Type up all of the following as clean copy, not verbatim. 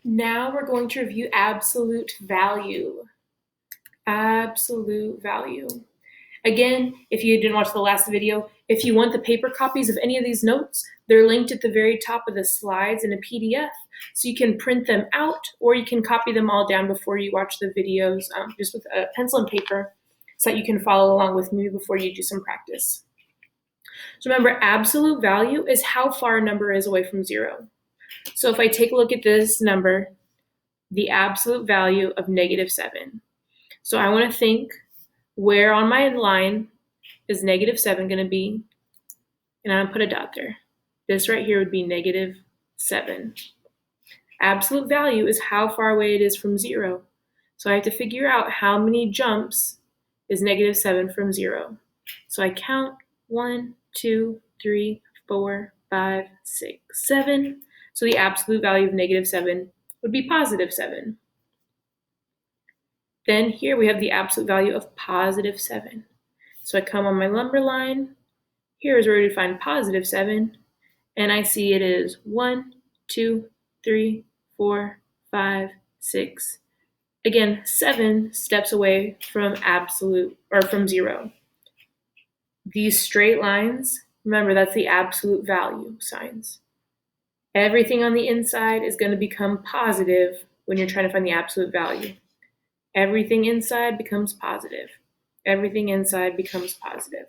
Now we're going to review absolute value. Absolute value. Again, if you didn't watch the last video, if you want the paper copies of any of these notes, they're linked at the very top of the slides in a PDF. So you can print them out or you can copy them all down before you watch the videos just with a pencil and paper so that you can follow along with me before you do some practice. So remember, absolute value is how far a number is away from zero. So if I take a look at this number, the absolute value of -7. So I want to think, where on my line is -7 going to be? And I'm going to put a dot there. This right here would be -7. Absolute value is how far away it is from zero. So I have to figure out how many jumps is -7 from zero. So I count 1, 2, 3, 4, 5, 6, 7. So the absolute value of -7 would be +7. Then here we have the absolute value of +7. So I come on my number line. Here is where we find +7. And I see it is 1, 2, 3, 4, 5, 6. Again, 7 steps away from absolute or from zero. These straight lines, remember that's the absolute value signs. Everything on the inside is going to become positive when you're trying to find the absolute value. Everything inside becomes positive. Everything inside becomes positive.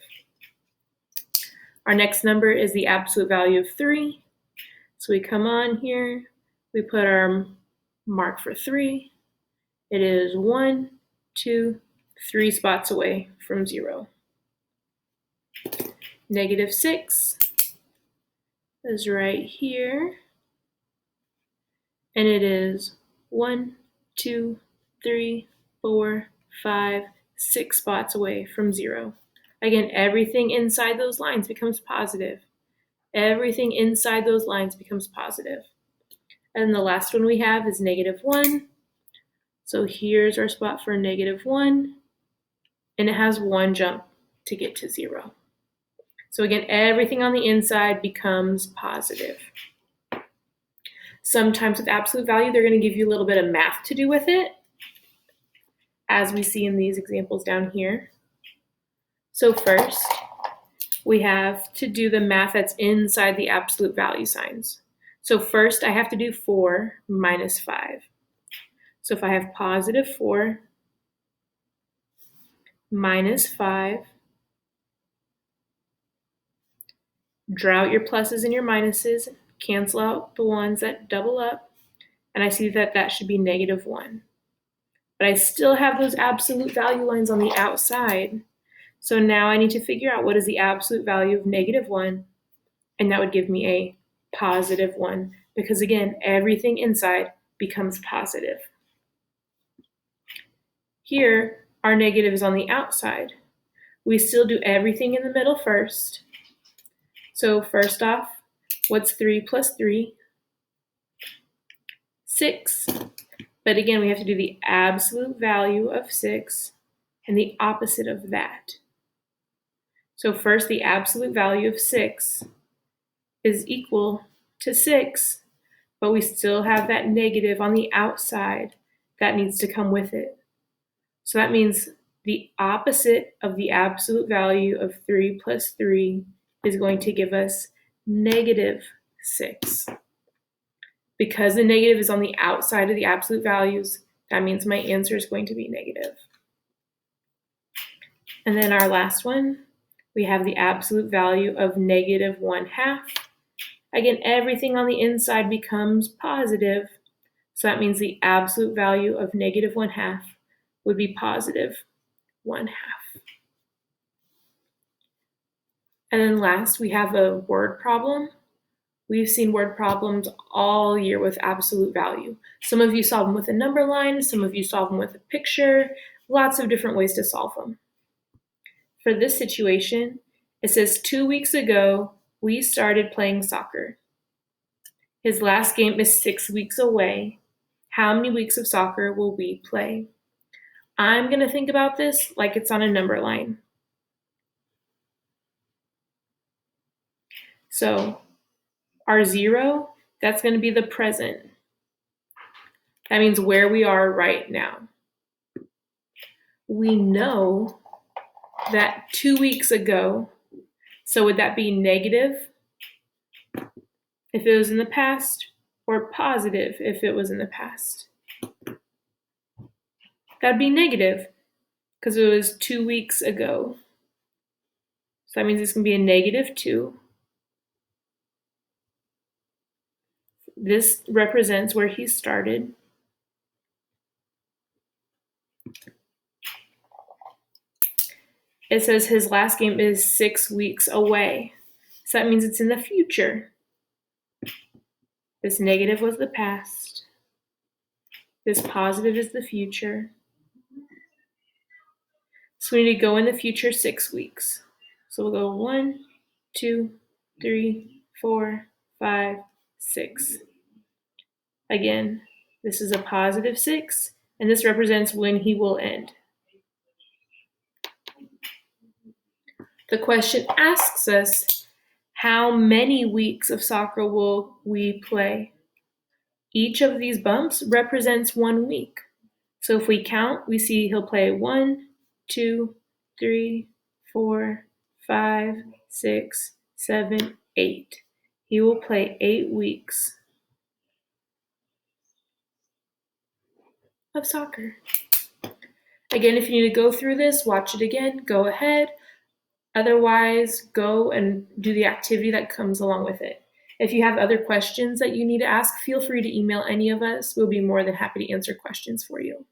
Our next number is the absolute value of 3. So we come on here, we put our mark for 3. It is 1, 2, 3 spots away from zero. -6 is right here. And it is 1, 2, 3, 4, 5, 6 spots away from zero. Again, everything inside those lines becomes positive. Everything inside those lines becomes positive. And the last one we have is -1. So here's our spot for -1. And it has 1 jump to get to zero. So again, everything on the inside becomes positive. Sometimes with absolute value, they're going to give you a little bit of math to do with it, as we see in these examples down here. So first, we have to do the math that's inside the absolute value signs. So first, I have to do 4 minus 5. So if I have +4 minus 5, draw out your pluses and your minuses, cancel out the ones that double up, and I see that that should be -1. But I still have those absolute value lines on the outside. So now I need to figure out what is the absolute value of -1, and that would give me a +1, because again, everything inside becomes positive. Here, our negative is on the outside. We still do everything in the middle first. So first off, what's 3 plus 3? 6. But again, we have to do the absolute value of 6 and the opposite of that. So first, the absolute value of 6 is equal to 6, but we still have that negative on the outside that needs to come with it. So that means the opposite of the absolute value of 3 plus 3 is going to give us -6. Because the negative is on the outside of the absolute values, that means my answer is going to be negative. And then our last one, we have the absolute value of -1/2. Again, everything on the inside becomes positive, so that means the absolute value of -1/2 would be +1/2. And then last, we have a word problem. We've seen word problems all year with absolute value. Some of you solve them with a number line, some of you solve them with a picture, lots of different ways to solve them. For this situation, it says 2 weeks ago, we started playing soccer. His last game is 6 weeks away. How many weeks of soccer will we play? I'm going to think about this like it's on a number line. So our 0, that's going to be the present. That means where we are right now. We know that 2 weeks ago, so would that be negative if it was in the past, or positive if it was in the past? That'd be negative because it was 2 weeks ago. So that means it's going to be a -2. This represents where he started. It says his last game is 6 weeks away. So that means it's in the future. This negative was the past. This positive is the future. So we need to go in the future 6 weeks. So we'll go 1, 2, 3, 4, 5, 6. Again, this is a +6, and this represents when he will end. The question asks us, how many weeks of soccer will we play? Each of these bumps represents 1 week. So if we count, we see he'll play 1, 2, 3, 4, 5, 6, 7, 8. He will play 8 weeks of soccer. Again, if you need to go through this, watch it again, go ahead. Otherwise, go and do the activity that comes along with it. If you have other questions that you need to ask, feel free to email any of us. We'll be more than happy to answer questions for you.